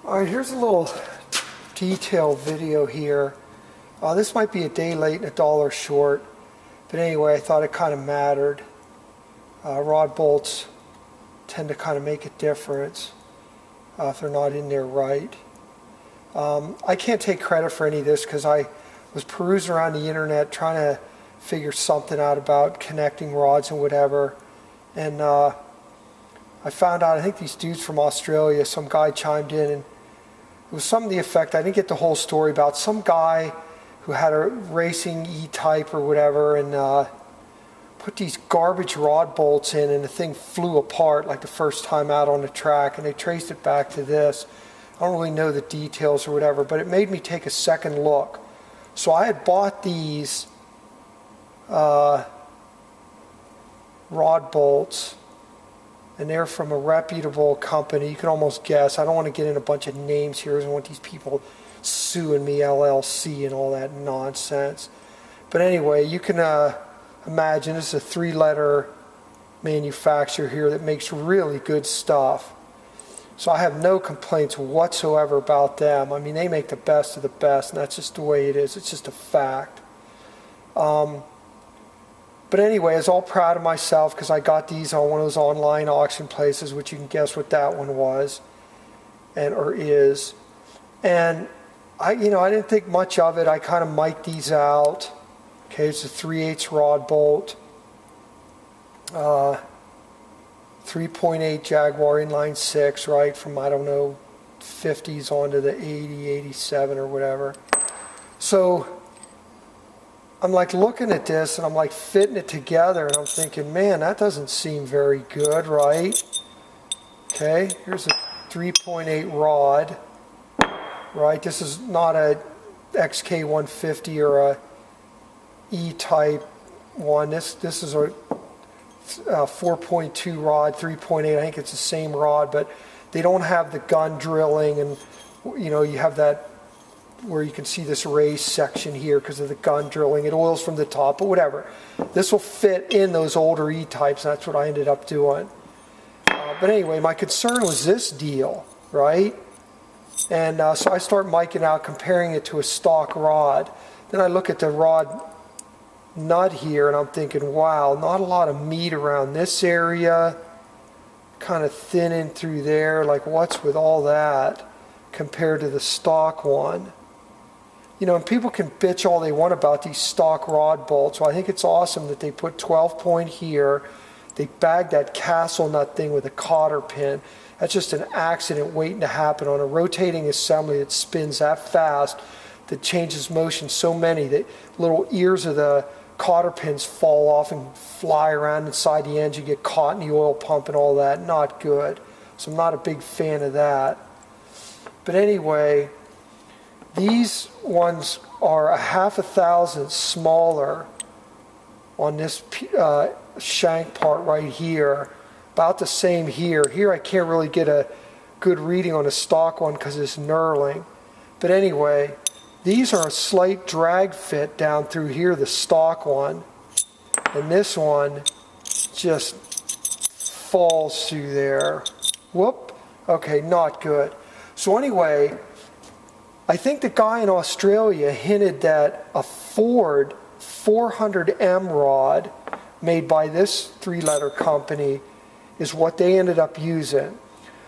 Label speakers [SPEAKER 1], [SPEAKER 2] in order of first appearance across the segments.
[SPEAKER 1] Alright, here's a little detailed video here. This might be a day late and a dollar short, but anyway, I thought it kind of mattered. Rod bolts tend to kind of make a difference if they're not in there right. I can't take credit for any of this because I was perusing around the internet trying to figure something out about connecting rods and whatever, and I found out, I think these dudes from Australia, some guy chimed in, and it was something to the effect, I didn't get the whole story, about some guy who had a racing E-type or whatever, and put these garbage rod bolts in, and the thing flew apart like the first time out on the track, and they traced it back to this. I don't really know the details or whatever, but it made me take a second look. So I had bought these rod bolts, and they're from a reputable company. You can almost guess. I don't want to get in a bunch of names here. I don't want these people suing me, LLC, and all that nonsense. But anyway, you can imagine this is a three-letter manufacturer here that makes really good stuff. So I have no complaints whatsoever about them. I mean, they make the best of the best, and that's just the way it is. It's just a fact. But anyway, I was all proud of myself because I got these on one of those online auction places, which you can guess what that one was, or is. And I didn't think much of it. I kind of mic'd these out. Okay, it's a 3/8 rod bolt, 3.8 Jaguar inline 6, right, from, I don't know, 50s onto the 80, 87 or whatever. So I'm like looking at this and I'm like fitting it together, and I'm thinking, man, that doesn't seem very good, right? Okay, here's a 3.8 rod, right? This is not a XK140 or a E-type one. This is a 4.2 rod, 3.8. I think it's the same rod, but they don't have the gun drilling, and you have that where you can see this raised section here because of the gun drilling. It oils from the top, but whatever. This will fit in those older E-types, and that's what I ended up doing. But anyway, my concern was this deal, right? And so I start micing out, comparing it to a stock rod. Then I look at the rod nut here, and I'm thinking, wow, not a lot of meat around this area, kind of thinning through there. Like, what's with all that compared to the stock one? And people can bitch all they want about these stock rod bolts. Well, I think it's awesome that they put 12 point here. They bagged that castle nut thing with a cotter pin. That's just an accident waiting to happen on a rotating assembly that spins that fast, that changes motion so many that little ears of the cotter pins fall off and fly around inside the engine, get caught in the oil pump and all that. Not good. So I'm not a big fan of that. But anyway, these ones are a 1/2,000 smaller on this shank part right here. About the same here. Here I can't really get a good reading on a stock one because it's knurling. But anyway, these are a slight drag fit down through here, the stock one. And this one just falls through there. Whoop. Okay, not good. So anyway, I think the guy in Australia hinted that a Ford 400M rod made by this three-letter company is what they ended up using.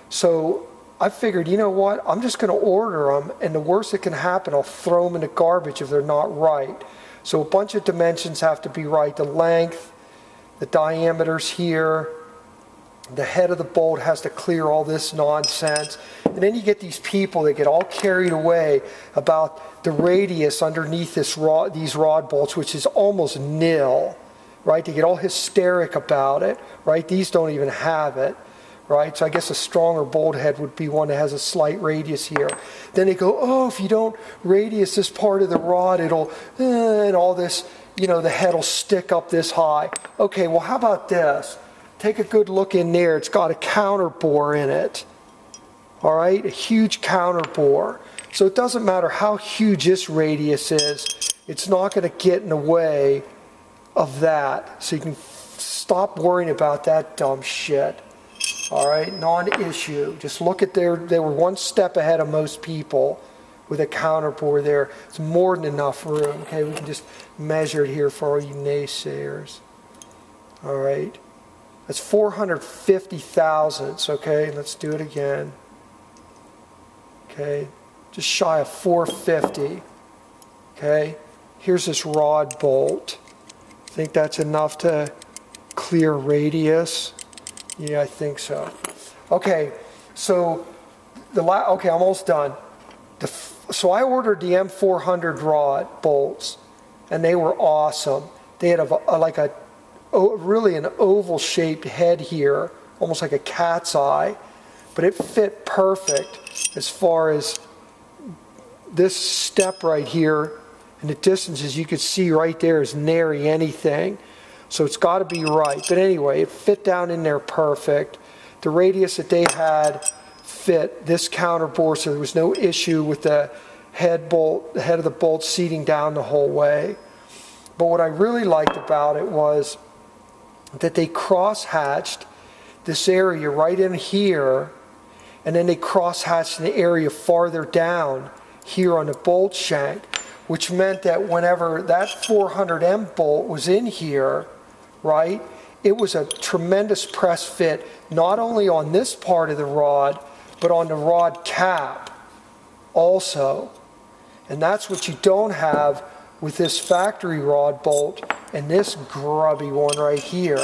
[SPEAKER 1] So I figured, you know what, I'm just going to order them, and the worst that can happen, I'll throw them in the garbage if they're not right. So a bunch of dimensions have to be right. The length, the diameters here, the head of the bolt has to clear all this nonsense. And then you get these people that get all carried away about the radius underneath these rod bolts, which is almost nil, right? They get all hysteric about it, right? These don't even have it, right? So I guess a stronger bolt head would be one that has a slight radius here. Then they go, oh, if you don't radius this part of the rod, it'll, and all this, the head will stick up this high. Okay, well, how about this? Take a good look in there. It's got a counter bore in it. All right, a huge counter bore. So it doesn't matter how huge this radius is, it's not going to get in the way of that. So you can stop worrying about that dumb shit. All right, non-issue. Just look at they were one step ahead of most people with a counterbore there. It's more than enough room. Okay, we can just measure it here for all you naysayers. All right, that's 450 thousandths. Okay, let's do it again. Okay, just shy of 450. Okay, here's this rod bolt. I think that's enough to clear radius. Yeah, I think so. Okay, so okay, I'm almost done. So I ordered the M400 rod bolts, and they were awesome. They had really an oval-shaped head here, almost like a cat's eye, but it fit perfect as far as this step right here, and the distances you could see right there is nary anything. So it's got to be right. But anyway, it fit down in there perfect. The radius that they had fit this counterbore, so there was no issue with the head of the bolt seating down the whole way. But what I really liked about it was that they cross-hatched this area right in here, and then they cross-hatched the area farther down here on the bolt shank, which meant that whenever that 400M bolt was in here, right, it was a tremendous press fit, not only on this part of the rod, but on the rod cap also. And that's what you don't have with this factory rod bolt and this grubby one right here.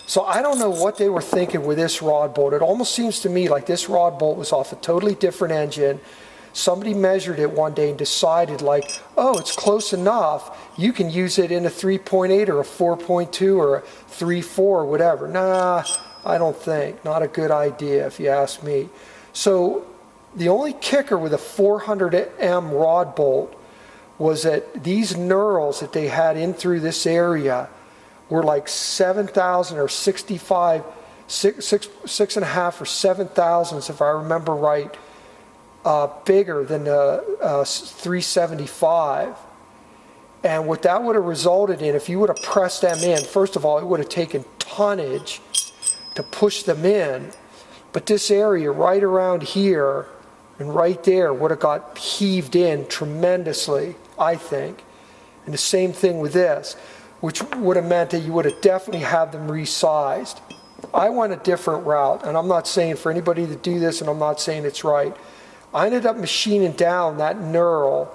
[SPEAKER 1] So I don't know what they were thinking with this rod bolt. It almost seems to me like this rod bolt was off a totally different engine. Somebody measured it one day and decided, like, oh, it's close enough. You can use it in a 3.8 or a 4.2 or a 3.4 or whatever. Nah, I don't think. Not a good idea if you ask me. So the only kicker with a 400M rod bolt was that these knurls that they had in through this area were like 7,000 or 65, 6.5 or 7 thousandths, if I remember right, bigger than the 375. And what that would have resulted in, if you would have pressed them in, first of all, it would have taken tonnage to push them in. But this area right around here and right there would have got heaved in tremendously, I think. And the same thing with this, which would have meant that you would have definitely had them resized. I went a different route, and I'm not saying for anybody to do this, and I'm not saying it's right. I ended up machining down that knurl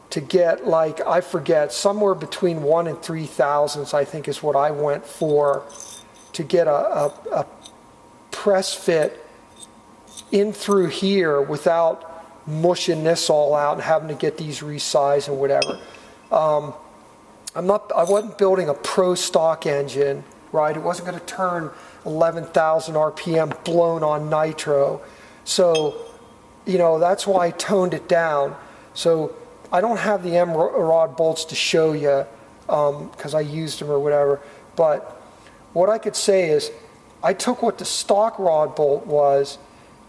[SPEAKER 1] to get, like, I forget, somewhere between 1 and 3 thousandths, I think is what I went for, to get a press fit in through here without mushing this all out and having to get these resized and whatever. I wasn't building a pro stock engine, right? It wasn't going to turn 11,000 RPM blown on nitro. So, you know, that's why I toned it down. So I don't have the M-rod bolts to show you because I used them or whatever. But what I could say is I took what the stock rod bolt was,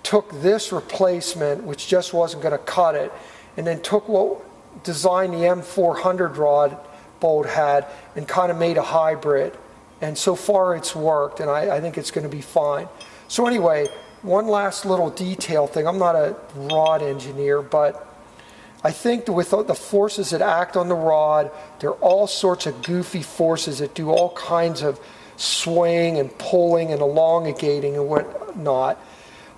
[SPEAKER 1] took this replacement, which just wasn't going to cut it, and then took what design the M400 rod bolt had and kind of made a hybrid. And so far it's worked, and I think it's going to be fine. So anyway, one last little detail thing. I'm not a rod engineer, but I think with the forces that act on the rod, there are all sorts of goofy forces that do all kinds of swaying and pulling and elongating and whatnot.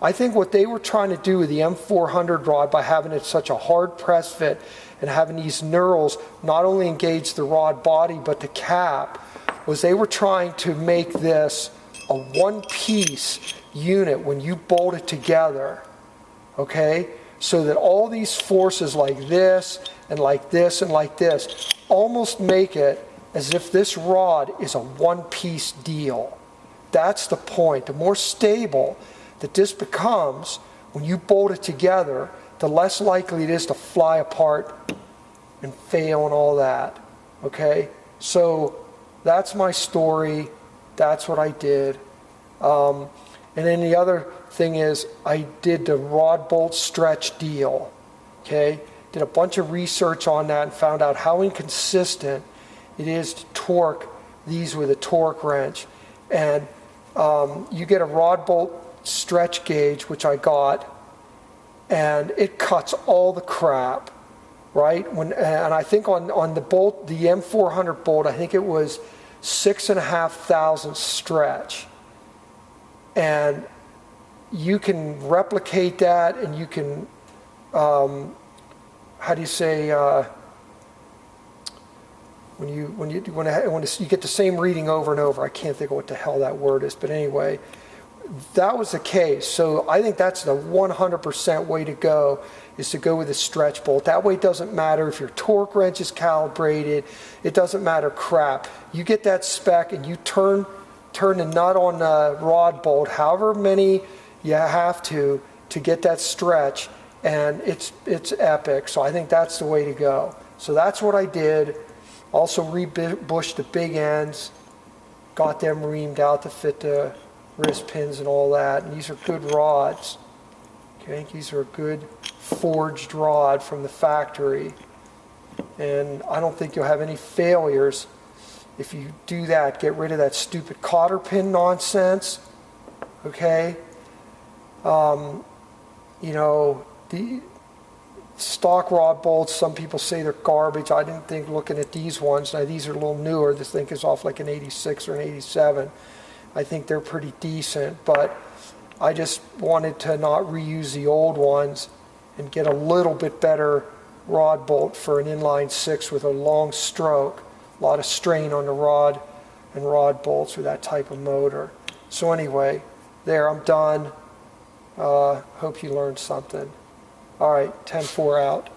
[SPEAKER 1] I think what they were trying to do with the M400 rod by having it such a hard press fit and having these knurls not only engage the rod body but the cap was they were trying to make this a one-piece unit when you bolt it together, okay? So that all these forces like this and like this and like this almost make it as if this rod is a one-piece deal. That's the point. The more stable that this becomes when you bolt it together, the less likely it is to fly apart and fail and all that, okay? So that's my story. That's what I did. And then the other thing is I did the rod bolt stretch deal, okay? Did a bunch of research on that and found out how inconsistent it is to torque these with a torque wrench. And you get a rod bolt stretch gauge, which I got, and it cuts all the crap, right? And I think on the bolt, the M400 bolt, I think it was 6,500 stretch. And you can replicate that, and you can, how do you say, when you get the same reading over and over. I can't think of what the hell that word is, but anyway, that was the case. So I think that's the 100% way to go, is to go with a stretch bolt. That way it doesn't matter if your torque wrench is calibrated. It doesn't matter crap. You get that spec and you turn the nut on the rod bolt, however many you have to get that stretch, and it's epic. So I think that's the way to go. So that's what I did. Also rebushed the big ends, got them reamed out to fit the wrist pins and all that. And these are good rods. Okay, these are a good forged rod from the factory. And I don't think you'll have any failures if you do that. Get rid of that stupid cotter pin nonsense. Okay? You know, the stock rod bolts, some people say they're garbage. I didn't think, looking at these ones, now these are a little newer. This thing is off like an 86 or an 87. I think they're pretty decent, but I just wanted to not reuse the old ones and get a little bit better rod bolt for an inline six with a long stroke. A lot of strain on the rod and rod bolts with that type of motor. So anyway, there, I'm done. Hope you learned something. All right, 10-4 out.